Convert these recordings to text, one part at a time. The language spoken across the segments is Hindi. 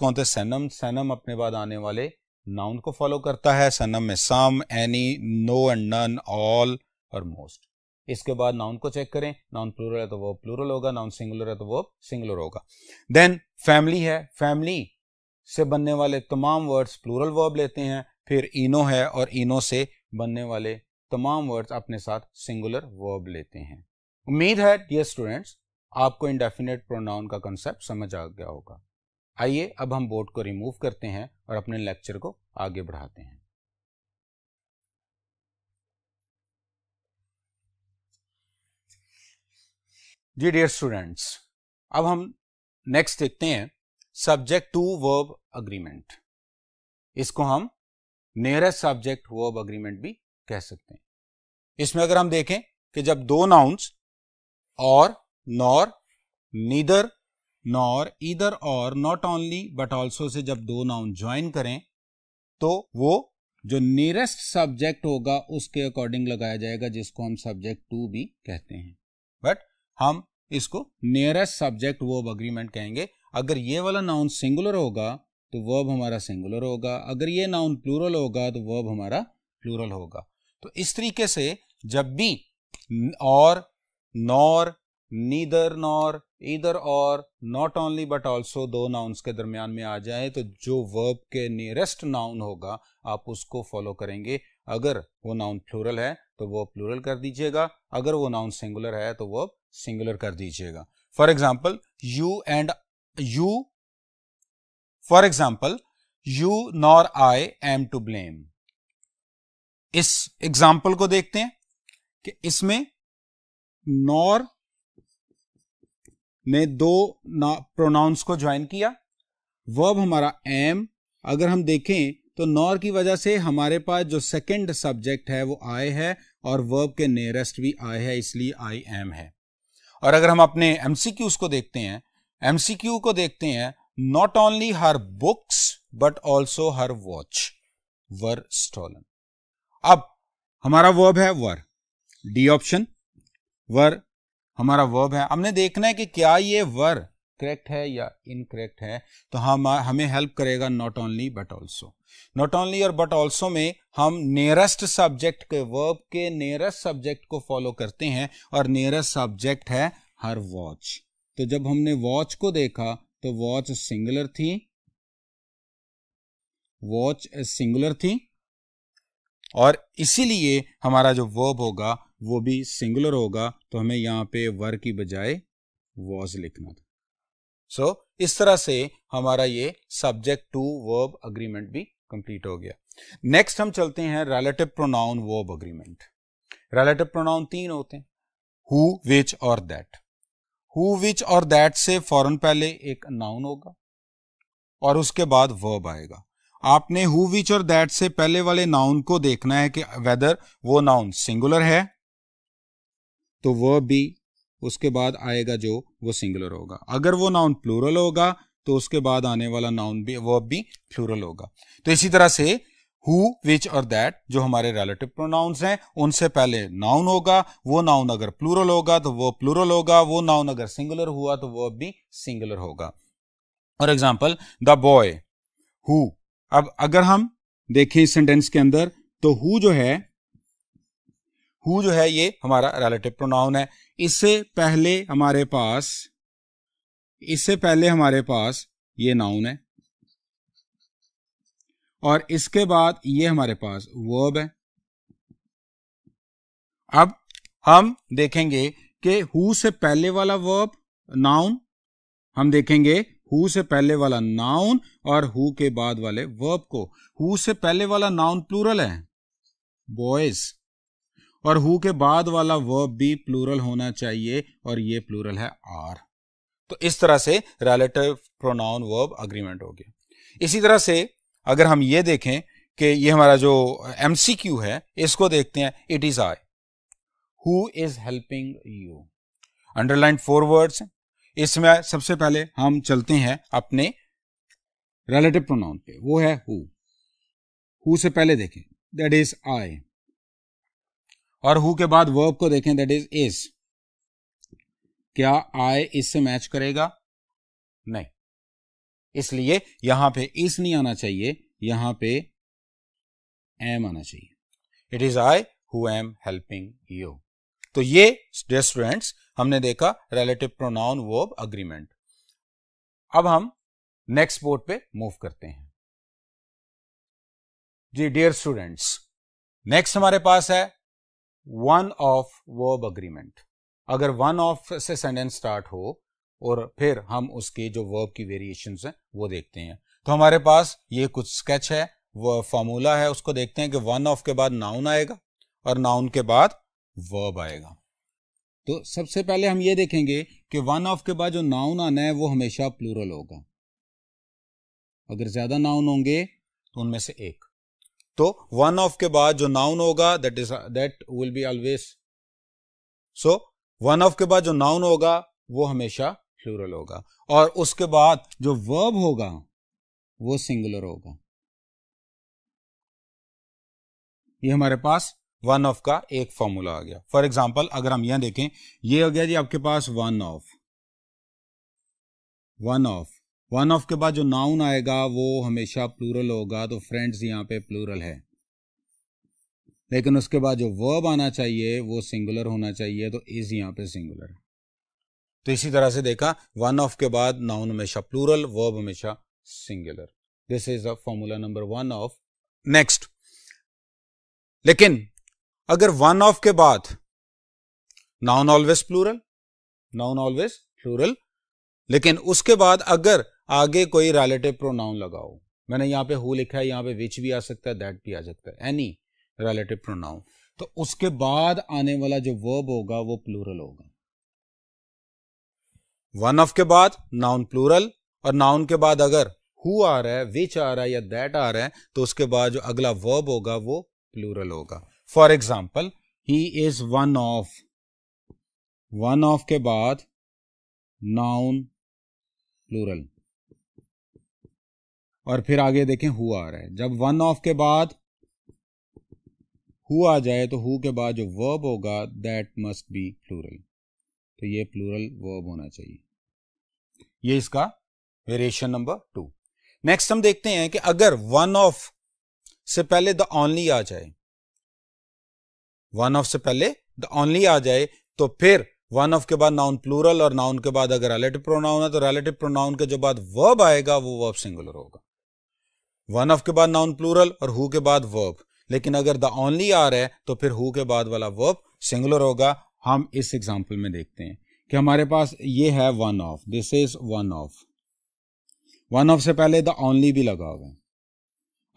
कौन थे? सैनम। सैनम अपने बाद आने वाले नाउन को फॉलो करता है। सैनम में some, any, no and none, all और मोस्ट। इसके बाद नाउन को चेक करें, नाउन प्लूरल है तो वो प्लूरल होगा, नाउन सिंगुलर है तो वो सिंगुलर होगा। देन फैमिली है, फैमिली से बनने वाले तमाम वर्ड्स प्लूरल वर्ब लेते हैं। फिर इनो है और इनो से बनने वाले तमाम वर्ड्स अपने साथ सिंगुलर वर्ब लेते हैं। उम्मीद है डियर स्टूडेंट्स आपको इंडेफिनिट प्रोनाउन का कंसेप्ट समझ आ गया होगा। आइए अब हम बोर्ड को रिमूव करते हैं और अपने लेक्चर को आगे बढ़ाते हैं। जी डियर स्टूडेंट्स, अब हम नेक्स्ट देखते हैं सब्जेक्ट टू वर्ब अग्रीमेंट। इसको हम नियरेस्ट सब्जेक्ट वर्ब अग्रीमेंट भी कह सकते हैं। इसमें अगर हम देखें कि जब दो नाउन्स और, नॉर, नीदर, नॉर, ईदर और, not only but also say जब दो नाउन ज्वाइन करें तो वो जो नियरेस्ट सब्जेक्ट होगा उसके अकॉर्डिंग लगाया जाएगा, जिसको हम सब्जेक्ट टू भी कहते हैं। बट हम इसको नियरेस्ट सब्जेक्ट वर्ब अग्रीमेंट कहेंगे। अगर ये वाला नाउन सिंगुलर होगा तो वर्ब हमारा सिंगुलर होगा, अगर ये नाउन प्लूरल होगा तो वर्ब हमारा प्लूरल होगा। तो इस तरीके से जब भी और, नॉर, नीदर नॉर, ईदर और, नॉट ओनली बट ऑल्सो दो नाउन्स के दरमियान में आ जाए तो जो वर्ब के नियरेस्ट नाउन होगा आप उसको फॉलो करेंगे। अगर वो नाउन प्लूरल है तो वो प्लूरल कर दीजिएगा, अगर वो नाउन सिंगुलर है तो वो सिंगुलर कर दीजिएगा। For example you and you, for example you nor I am to blame. इस एग्जाम्पल को देखते हैं कि इसमें नॉर ने दो प्रोनाउंस को ज्वाइन किया, वर्ब हमारा एम। अगर हम देखें तो नॉर की वजह से हमारे पास जो सेकंड सब्जेक्ट है वो आई है और वर्ब के नियरेस्ट भी आई है, इसलिए आई एम है। और अगर हम अपने एमसीक्यूज को देखते हैं, एमसीक्यू को देखते हैं, not only her books but also her watch were stolen. अब हमारा वर्ब है वर, डी ऑप्शन, वर हमारा वर्ब है। हमने देखना है कि क्या ये वर करेक्ट है या इनकरेक्ट है, तो हमें हेल्प करेगा not only but also. Not only और बट ऑल्सो में हम नियरेस्ट सब्जेक्ट के वर्ब के नियरेस्ट सब्जेक्ट को फॉलो करते हैं और नियरेस्ट सब्जेक्ट है हर वॉच। तो जब हमने वॉच को देखा तो वॉच सिंगुलर थी, वॉच सिंगुलर थी और इसीलिए हमारा जो वर्ब होगा वो भी सिंगुलर होगा, तो हमें यहां पे वर की बजाय वॉज लिखना था। सो इस तरह से हमारा ये सब्जेक्ट टू वर्ब अग्रीमेंट भी कंप्लीट हो गया। नेक्स्ट हम चलते हैं relative pronoun verb agreement. Relative pronoun तीन होते हैं, हु, विच और दैट। हु, विच और दैट से फौरन पहले एक नाउन होगा और उसके बाद वर्ब आएगा। आपने हु, विच और दैट से पहले वाले नाउन को देखना है कि वेदर वो नाउन सिंगुलर है तो वर्ब भी उसके बाद आएगा जो वो सिंगुलर होगा, अगर वो नाउन प्लूरल होगा तो उसके बाद आने वाला नाउन भी वर्ब भी प्लूरल होगा। तो इसी तरह से हु, विच और दैट जो हमारे रिलेटिव प्रोनाउंस हैं उनसे पहले नाउन होगा, वो नाउन अगर प्लूरल होगा तो वो प्लूरल होगा, वो नाउन अगर सिंगुलर हुआ तो वर्ब भी सिंगुलर होगा। For example the boy, who. अब अगर हम देखें इस सेंटेंस के अंदर तो हु जो है ये हमारा रिलेटिव प्रोनाउन है। इससे पहले हमारे पास ये नाउन है और इसके बाद ये हमारे पास वर्ब है। अब हम देखेंगे कि हु से पहले वाला वर्ब नाउन, हम देखेंगे हु से पहले वाला नाउन और हु के बाद वाले वर्ब को। हु से पहले वाला नाउन प्लूरल है बॉयज और हु के बाद वाला वर्ब भी प्लूरल होना चाहिए और ये प्लूरल है आर। तो इस तरह से रिलेटिव प्रोनाउन वर्ब अग्रीमेंट हो गया। इसी तरह से अगर हम ये देखें कि ये हमारा जो एमसीक्यू है इसको देखते हैं, it is I who is helping you. Underline 4 words. इसमें सबसे पहले हम चलते हैं अपने रिलेटिव प्रोनाउन पे, वो है हु से पहले देखें दैट इज आई और हु के बाद वर्ब को देखें दैट इज। क्या आई इससे मैच करेगा? नहीं। इसलिए यहां पे इस नहीं आना चाहिए, यहां पे एम आना चाहिए। It is I who am helping you. तो ये डियर स्टूडेंट्स हमने देखा रिलेटिव प्रोनाउन वर्ब अग्रीमेंट। अब हम नेक्स्ट बोर्ड पे मूव करते हैं। जी डियर स्टूडेंट्स, नेक्स्ट हमारे पास है वन ऑफ वर्ब अग्रीमेंट। अगर वन ऑफ से सेंटेंस स्टार्ट हो और फिर हम उसके जो वर्ब की वेरिएशंस हैं वो देखते हैं। तो हमारे पास ये कुछ स्केच है, वो फॉर्मूला है, उसको देखते हैं कि वन ऑफ के बाद नाउन आएगा और नाउन के बाद वर्ब आएगा। तो सबसे पहले हम ये देखेंगे कि वन ऑफ के बाद जो नाउन आना है वो हमेशा प्लूरल होगा। अगर ज्यादा नाउन होंगे तो उनमें से एक, तो वन ऑफ के बाद जो नाउन होगा that will be always, so one of के बाद जो नाउन होगा वो हमेशा प्लूरल होगा, और उसके बाद जो वर्ब होगा वो सिंगुलर होगा। ये हमारे पास वन ऑफ का एक फॉर्मूला आ गया। फॉर एग्जाम्पल अगर हम यहां देखें, ये हो गया जी आपके पास वन ऑफ। वन ऑफ के बाद जो नाउन आएगा वो हमेशा प्लूरल होगा, तो फ्रेंड्स यहां पे प्लूरल है। लेकिन उसके बाद जो वर्ब आना चाहिए वो सिंगुलर होना चाहिए, तो इज यहां पे सिंगुलर। तो इसी तरह से देखा, वन ऑफ के बाद नाउन हमेशा प्लूरल, वर्ब हमेशा singular. This is the formula number one of. Next, लेकिन अगर वन ऑफ के बाद नाउन ऑलवेज प्लूरल, लेकिन उसके बाद अगर आगे कोई रिलेटिव प्रोनाउन लगाओ, मैंने यहां पे हु लिखा है, यहां पे विच भी आ सकता है, दैट भी आ सकता है, एनी रिलेटिव प्रोनाउन, तो उसके बाद आने वाला जो वर्ब होगा वो प्लूरल होगा। वन ऑफ के बाद नाउन प्लूरल, और नाउन के बाद अगर हु आ रहा है, विच आ रहा है या दैट आ रहा है, तो उसके बाद जो अगला वर्ब होगा वो प्लूरल होगा। For example, he is one of के बाद नाउन प्लूरल, और फिर आगे देखें हु आ रहा है। जब वन ऑफ के बाद हु आ जाए तो हु के बाद जो वर्ब होगा दैट मस्ट बी प्लूरल, तो ये प्लूरल वर्ब होना चाहिए। ये इसका वेरिएशन नंबर 2। नेक्स्ट हम देखते हैं कि अगर वन ऑफ से पहले द ओनली आ जाए, वन ऑफ से पहले द ओनली आ जाए, तो फिर वन ऑफ के बाद नाउन प्लूरल, और नाउन के बाद अगर रिलेटिव प्रोनाउन है तो रिलेटिव प्रोनाउन के जो बाद वर्ब आएगा वो वर्ब सिंगुलर होगा। वन ऑफ के बाद नाउन प्लूरल और हु के बाद वर्ब, लेकिन अगर द ओनली आ रहा है तो फिर हु के बाद वाला वर्ब सिंगुलर होगा। हम इस एग्जांपल में देखते हैं कि हमारे पास ये है one of, this is one of से पहले द ओनली भी लगा हुआ है।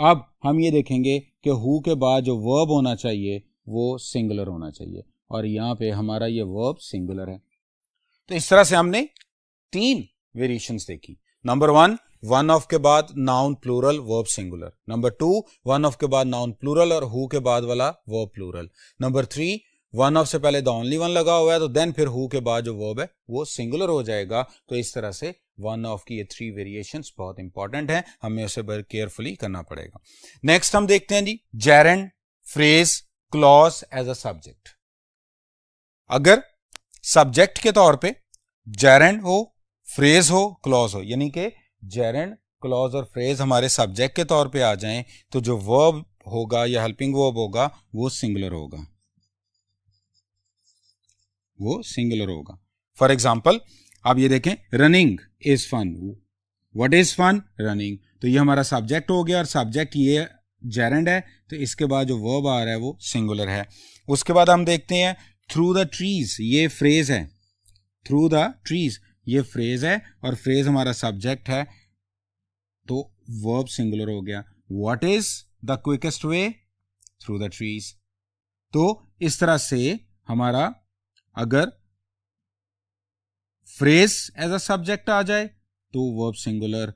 अब हम ये देखेंगे कि हु के बाद जो वर्ब होना चाहिए वो सिंगुलर होना चाहिए, और यहां पे हमारा ये वर्ब सिंगुलर है। तो इस तरह से हमने 3 वेरिएशंस देखी। नंबर 1, वन ऑफ के बाद noun plural verb singular. Number 2, one of के बाद नाउन प्लूरल और हु के बाद वाला verb plural. Number 3, one of से पहले द ओनली वन लगा हुआ है, तो देन फिर हु के बाद जो वर्ब है वो सिंगुलर हो जाएगा। तो इस तरह से वन ऑफ की ये 3 वेरिएशंस बहुत इंपॉर्टेंट है, हमें उसे बड़े केयरफुली करना पड़ेगा। नेक्स्ट हम देखते हैं जी gerund, phrase, clause as a subject. अगर सब्जेक्ट के तौर पे जेरेंड हो, फ्रेज हो, क्लॉज हो, यानी कि जेरेंड, क्लॉज और फ्रेज हमारे सब्जेक्ट के तौर पे आ जाएं, तो जो वर्ब होगा या हेल्पिंग वर्ब होगा वो सिंगुलर होगा, फॉर एग्जाम्पल आप ये देखें, running is fun. What is fun? Running. तो ये हमारा सब्जेक्ट हो गया, और सब्जेक्ट ये जेरेंड है, तो इसके बाद जो वर्ब आ रहा है वो सिंगुलर है। उसके बाद हम देखते हैं थ्रू द ट्रीज, ये फ्रेज है, थ्रू द ट्रीज ये फ्रेज है, और फ्रेज हमारा सब्जेक्ट है, तो वर्ब सिंगुलर हो गया। What is the quickest way? Through the trees. तो इस तरह से हमारा अगर फ्रेज एज अ सब्जेक्ट आ जाए तो verb singular,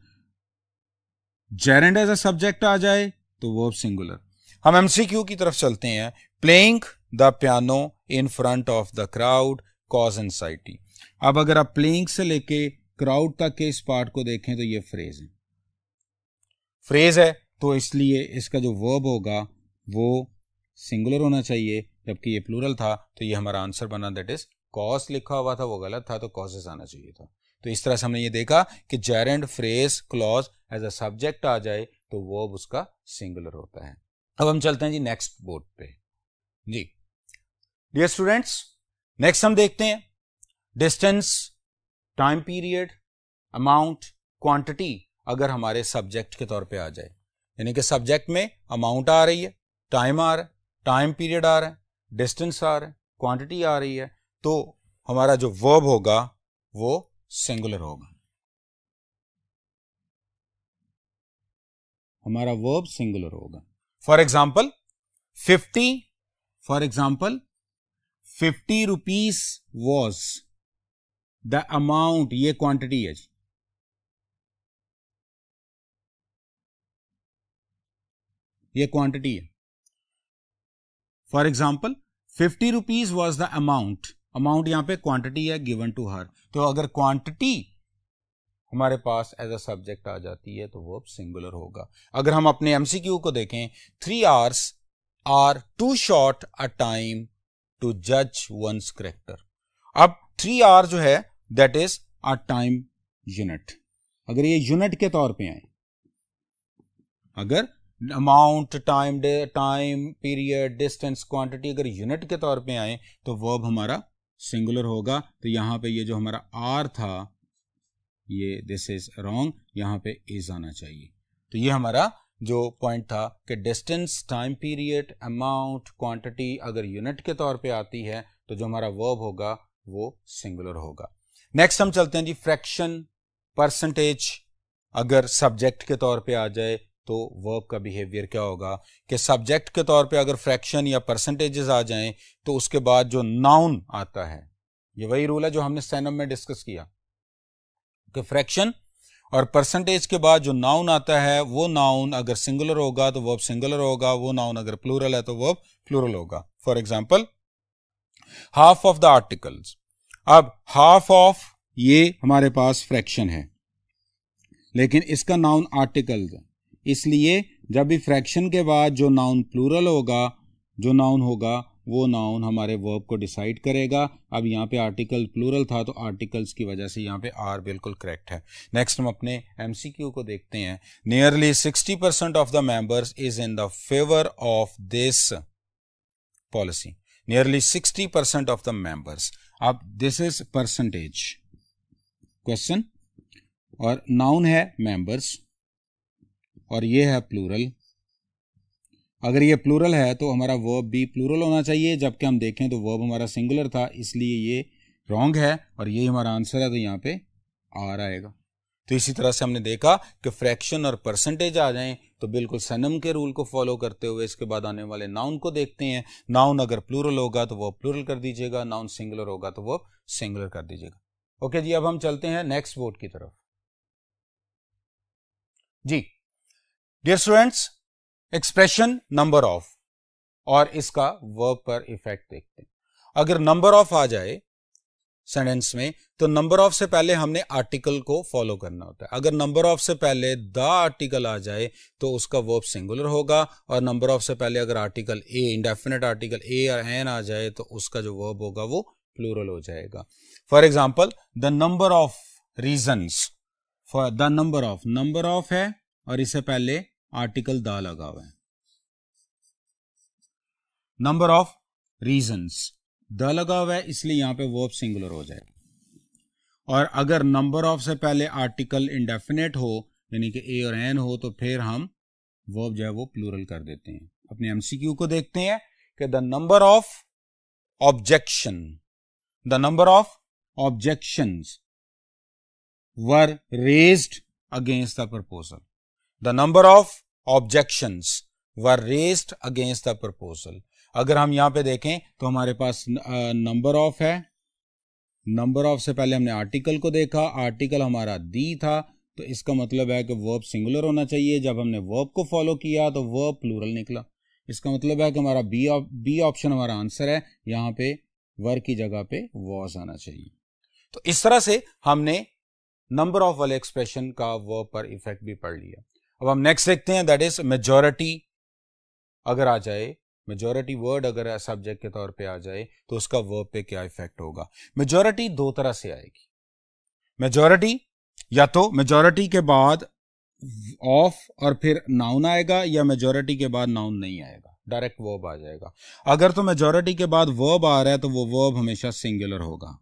gerund as a subject आ जाए तो वर्ब सिंगुलर। हम एमसीक्यू की तरफ चलते हैं। Playing the piano in front of the crowd cause anxiety. अब अगर आप प्लेइंग से लेके क्राउड तक के इस पार्ट को देखें तो ये फ्रेज है, तो इसलिए इसका जो वर्ब होगा वो सिंगुलर होना चाहिए, जबकि ये प्लूरल था, तो ये हमारा आंसर बना, दैट इज कॉज लिखा हुआ था वो गलत था, तो कॉजेस आना चाहिए था। तो तो इस तरह से हमने ये देखा कि gerund, phrase, clause as a subject आ जाए तो वर्ब उसका सिंगुलर होता है। अब हम चलते हैं जी नेक्स्ट बोर्ड पे। जी डियर स्टूडेंट्स, नेक्स्ट हम देखते हैं distance, time period, amount, quantity अगर हमारे सब्जेक्ट के तौर पे आ जाए, यानी कि सब्जेक्ट में अमाउंट आ रही है, टाइम आ रहा है, टाइम पीरियड आ रहा है, डिस्टेंस आ रहा है, क्वांटिटी आ रही है, तो हमारा जो वर्ब होगा वो सिंगुलर होगा, हमारा वर्ब सिंगुलर होगा। For example 50 rupees was the amount, ये क्वांटिटी है जी, ये क्वांटिटी है। For example 50 rupees was the amount, amount यहां पे क्वांटिटी है गिवन टू हर, तो अगर क्वांटिटी हमारे पास एज अ सब्जेक्ट आ जाती है तो वर्ब सिंगुलर होगा। अगर हम अपने एमसीक्यू को देखें, 3 hours are too short a time to जज वंस करेक्टर। अब 3 hour जो है that is a time unit, अगर ये यूनिट के तौर पे आए, अगर amount, time, time period, distance, quantity अगर यूनिट के तौर पे आए तो वर्ब हमारा सिंगुलर होगा। तो यहां पे ये जो हमारा आर था ये दिस इज रॉन्ग, यहां पे इज आना चाहिए। तो ये हमारा जो पॉइंट था कि distance, time period, amount, quantity अगर यूनिट के तौर पे आती है तो जो हमारा वर्ब होगा वो सिंगुलर होगा। नेक्स्ट हम चलते हैं जी फ्रैक्शन, परसेंटेज अगर सब्जेक्ट के तौर पे आ जाए तो वर्ब का बिहेवियर क्या होगा कि सब्जेक्ट के तौर पे अगर फ्रैक्शन या परसेंटेजेस आ जाएं तो उसके बाद जो नाउन आता है, ये वही रूल है जो हमने स्टेनम में डिस्कस किया कि फ्रैक्शन और परसेंटेज के बाद जो नाउन आता है वो नाउन अगर सिंगुलर होगा तो वर्ब सिंगुलर होगा, वो नाउन अगर प्लूरल है तो वर्ब प्लूरल होगा। For example half of the articles, अब हाफ ऑफ ये हमारे पास फ्रैक्शन है लेकिन इसका नाउन आर्टिकल्स है, इसलिए जब भी फ्रैक्शन के बाद जो नाउन प्लूरल होगा, जो नाउन होगा वो नाउन हमारे वर्ब को डिसाइड करेगा। अब यहाँ पे आर्टिकल प्लूरल था तो आर्टिकल्स की वजह से यहाँ पे आर बिल्कुल करेक्ट है। नेक्स्ट हम अपने एमसीक्यू को देखते हैं। Nearly 60% of the members is in the favour of this policy. Nearly 60% of the members, अब दिस इज परसेंटेज क्वेश्चन और नाउन है मेंबर्स और ये है प्लूरल। अगर ये प्लूरल है तो हमारा वर्ब भी प्लूरल होना चाहिए, जबकि हम देखें तो वर्ब हमारा सिंगुलर था, इसलिए ये रॉन्ग है और ये हमारा आंसर है, तो यहाँ पे आर आएगा। तो इसी तरह से हमने देखा कि फ्रैक्शन और परसेंटेज आ जाएं तो बिल्कुल सनम के रूल को फॉलो करते हुए इसके बाद आने वाले नाउन को देखते हैं। नाउन अगर प्लूरल होगा तो वो प्लूरल कर दीजिएगा, नाउन सिंगुलर होगा तो वो सिंगुलर कर दीजिएगा। ओके जी, अब हम चलते हैं नेक्स्ट बोर्ड की तरफ। जी dear students, expression number of और इसका वर्ब पर इफेक्ट देखते हैं। अगर नंबर ऑफ आ जाए सेंटेंस में तो नंबर ऑफ से पहले हमने आर्टिकल को फॉलो करना होता है। अगर नंबर ऑफ से पहले द आर्टिकल आ जाए तो उसका वर्ब सिंगुलर होगा, और नंबर ऑफ से पहले अगर article a, indefinite article a या एन आ जाए तो उसका जो वर्ब होगा वो प्लूरल हो जाएगा। For example the number of reasons, for the number of है और इससे पहले आर्टिकल द लगा हुआ है। नंबर ऑफ रीजंस द लगा हुआ है इसलिए यहां पे वर्ब सिंगुलर हो जाए। और अगर नंबर ऑफ से पहले आर्टिकल इंडेफिनेट हो यानी कि ए और एन हो तो फिर हम वर्ब जो है वो प्लूरल कर देते हैं। अपने एमसीक्यू को देखते हैं कि the number of objection, the number of objections were raised against the proposal. The number of objections were raised against the proposal। अगर हम यहां पे देखें तो हमारे पास नंबर ऑफ है, नंबर ऑफ से पहले हमने आर्टिकल को देखा, आर्टिकल हमारा दी था, तो इसका मतलब है कि वर्ब सिंगुलर होना चाहिए। जब हमने वर्ब को फॉलो किया तो वर्ब प्लूरल निकला, इसका मतलब है कि हमारा बी ऑप्शन हमारा आंसर है, यहां पे वर की जगह पे वॉज आना चाहिए। तो इस तरह से हमने नंबर ऑफ वाले एक्सप्रेशन का वर्ब पर इफेक्ट भी पढ़ लिया। अब हम नेक्स्ट देखते हैं, दैट इज मेजॉरिटी अगर आ जाए, मेजॉरिटी वर्ड अगर सब्जेक्ट के तौर पे आ जाए तो उसका वर्ब पे क्या इफेक्ट होगा। मेजॉरिटी दो तरह से आएगी। मेजॉरिटी, या तो मेजॉरिटी के बाद ऑफ और फिर नाउन आएगा, या मेजॉरिटी के बाद नाउन नहीं आएगा, डायरेक्ट वर्ब आ जाएगा। अगर तो मेजॉरिटी के बाद वर्ब आ रहा है तो वो वर्ब हमेशा सिंगुलर होगा।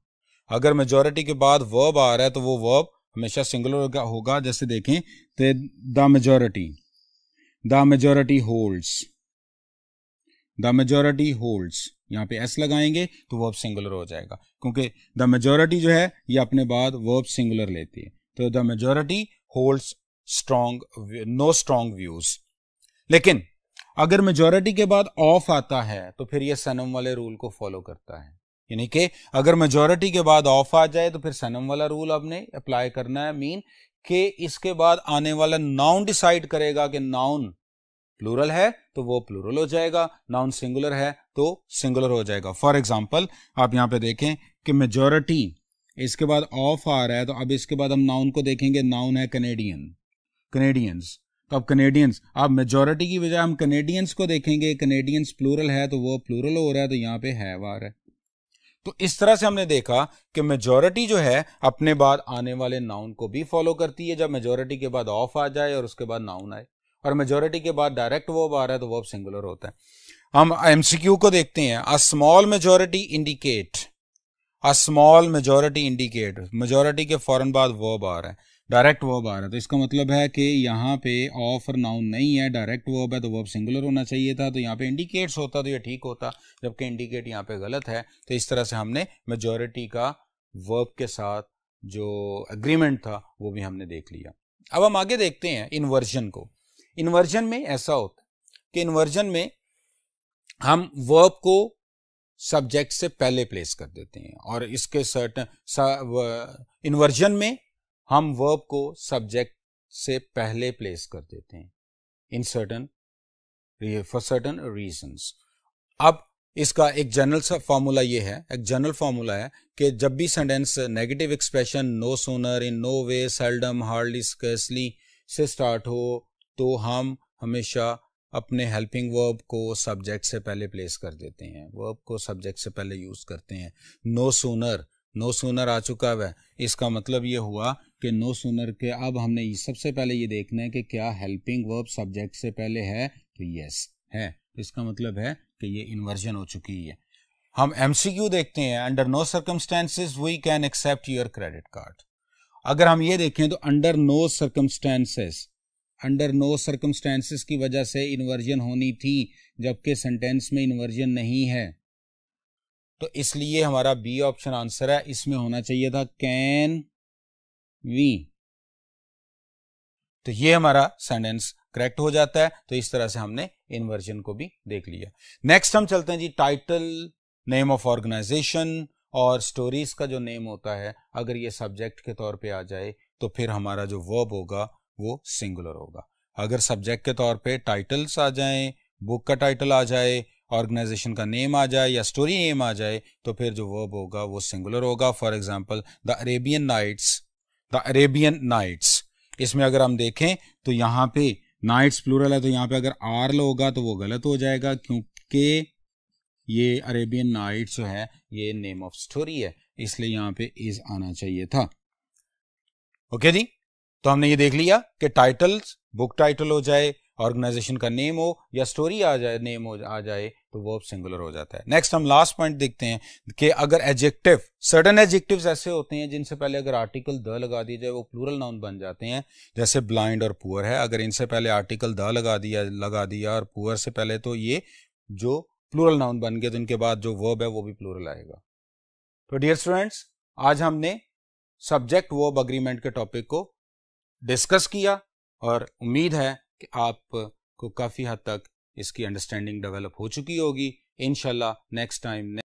अगर मेजॉरिटी के बाद वर्ब आ रहा है तो वो वर्ब हमेशा सिंगुलर होगा। जैसे देखें तो the majority holds, the majority holds, यहाँ पे एस लगाएंगे तो वर्ब सिंगुलर हो जाएगा, क्योंकि द मेजॉरिटी जो है ये अपने बाद वर्ब सिंगुलर लेती है। तो the majority holds no strong views. लेकिन अगर मेजॉरिटी के बाद ऑफ आता है तो फिर ये सनम वाले रूल को फॉलो करता है, यानी कि अगर मेजॉरिटी के बाद ऑफ आ जाए तो फिर सनम वाला रूल आपने अप्लाई करना है। मीन कि इसके बाद आने वाला नाउन डिसाइड करेगा कि नाउन प्लूरल है तो वो प्लूरल हो जाएगा, नाउन सिंगुलर है तो सिंगुलर हो जाएगा। फॉर एग्जाम्पल आप यहां पे देखें कि मेजॉरिटी इसके बाद ऑफ आ रहा है, तो अब इसके बाद हम नाउन को देखेंगे। नाउन है कनेडियंस, तो अब कनेडियंस, अब मेजॉरिटी की बजाय हम कनेडियंस को देखेंगे। कनेडियंस प्लूरल है तो वो प्लूरल हो रहा है, तो यहाँ पे हैव आ रहा है। तो इस तरह से हमने देखा कि मेजॉरिटी जो है अपने बाद आने वाले नाउन को भी फॉलो करती है। जब मेजॉरिटी के बाद ऑफ आ जाए और उसके बाद नाउन आए, और मेजॉरिटी के बाद डायरेक्ट वर्ब आ रहा है तो वर्ब सिंगुलर होता है। हम एमसीक्यू को देखते हैं। A small majority indicate, a small majority indicate, majority के फौरन बाद वर्ब आ रहा है, डायरेक्ट वर्ब आ रहा है, तो इसका मतलब है कि यहाँ पे ऑफ और नाउन नहीं है, डायरेक्ट वर्ब है, तो वर्ब सिंगुलर होना चाहिए था। तो यहाँ पे इंडिकेट्स होता तो ये ठीक होता, जबकि इंडिकेट यहाँ पे गलत है। तो इस तरह से हमने मेजॉरिटी का वर्ब के साथ जो एग्रीमेंट था वो भी हमने देख लिया। अब हम आगे देखते हैं इन्वर्जन को। इन्वर्जन में ऐसा होता है कि इन्वर्जन में हम वर्ब को सब्जेक्ट से पहले प्लेस कर देते हैं, और इसके सर्टेन इन्वर्जन में हम वर्ब को सब्जेक्ट से पहले प्लेस कर देते हैं in certain for certain reasons. अब इसका एक जनरल सा फॉर्मूला ये है, एक जनरल फॉर्मूला है कि जब भी sentence negative expression no sooner, in no way, seldom, hardly, scarcely से स्टार्ट हो तो हम हमेशा अपने हेल्पिंग वर्ब को सब्जेक्ट से पहले प्लेस कर देते हैं, वर्ब को सब्जेक्ट से पहले यूज करते हैं। नो सूनर आ चुका है, इसका मतलब ये हुआ कि नो सूनर के अब हमने सबसे पहले ये देखना है कि क्या हेल्पिंग वर्ब सब्जेक्ट से पहले है, तो यस है, इसका मतलब है कि ये इन्वर्जन हो चुकी है। हम एमसीक्यू देखते हैं। Under no circumstances we can accept your credit card. अगर हम ये देखें तो अंडर नो सर्कमस्टेंसेस की वजह से इन्वर्जन होनी थी, जबकि सेंटेंस में इन्वर्जन नहीं है, तो इसलिए हमारा बी ऑप्शन आंसर है। इसमें होना चाहिए था कैन वी, तो ये हमारा सेंटेंस करेक्ट हो जाता है। तो इस तरह से हमने इन्वर्जन को भी देख लिया। नेक्स्ट हम चलते हैं जी टाइटल, नेम ऑफ ऑर्गेनाइजेशन और स्टोरीज का जो नेम होता है, अगर ये सब्जेक्ट के तौर पे आ जाए तो फिर हमारा जो वर्ब होगा वो सिंगुलर होगा। अगर सब्जेक्ट के तौर पे टाइटल्स आ जाएं, बुक का टाइटल आ जाए, ऑर्गेनाइजेशन का नेम आ जाए या स्टोरी नेम आ जाए, तो फिर जो वर्ब होगा वो सिंगुलर होगा। For example the Arabian Nights, इसमें अगर हम देखें तो यहाँ पे नाइट्स प्लूरल है, तो यहाँ पे अगर आर होगा तो वो गलत हो जाएगा, क्योंकि ये अरेबियन नाइट्स जो है ये नेम ऑफ स्टोरी है, इसलिए यहाँ पे इज आना चाहिए था। ओके जी, तो हमने ये देख लिया कि टाइटल्स, बुक टाइटल हो जाए, ऑर्गेनाइजेशन का नेम हो या स्टोरी आ जाए, नेम आ जाए, तो वर्ब सिंगुलर हो जाता है। नेक्स्ट हम लास्ट पॉइंट देखते हैं कि अगर एडजेक्टिव, सर्टेन एडजेक्टिव्स ऐसे होते हैं जिनसे पहले अगर आर्टिकल द लगा दिया जाए वो प्लूरल नाउन बन जाते हैं, जैसे ब्लाइंड और पुअर है। अगर इनसे पहले आर्टिकल द लगा दिया और पुअर से पहले, तो ये जो प्लूरल नाउन बन गया, तो इनके बाद जो वर्ब है वो भी प्लूरल आएगा। तो डियर स्टूडेंट्स, आज हमने सब्जेक्ट वर्ब अग्रीमेंट के टॉपिक को डिस्कस किया, और उम्मीद है कि आपको काफी हद तक इसकी अंडरस्टैंडिंग डेवलप हो चुकी होगी। इंशाल्लाह नेक्स्ट टाइम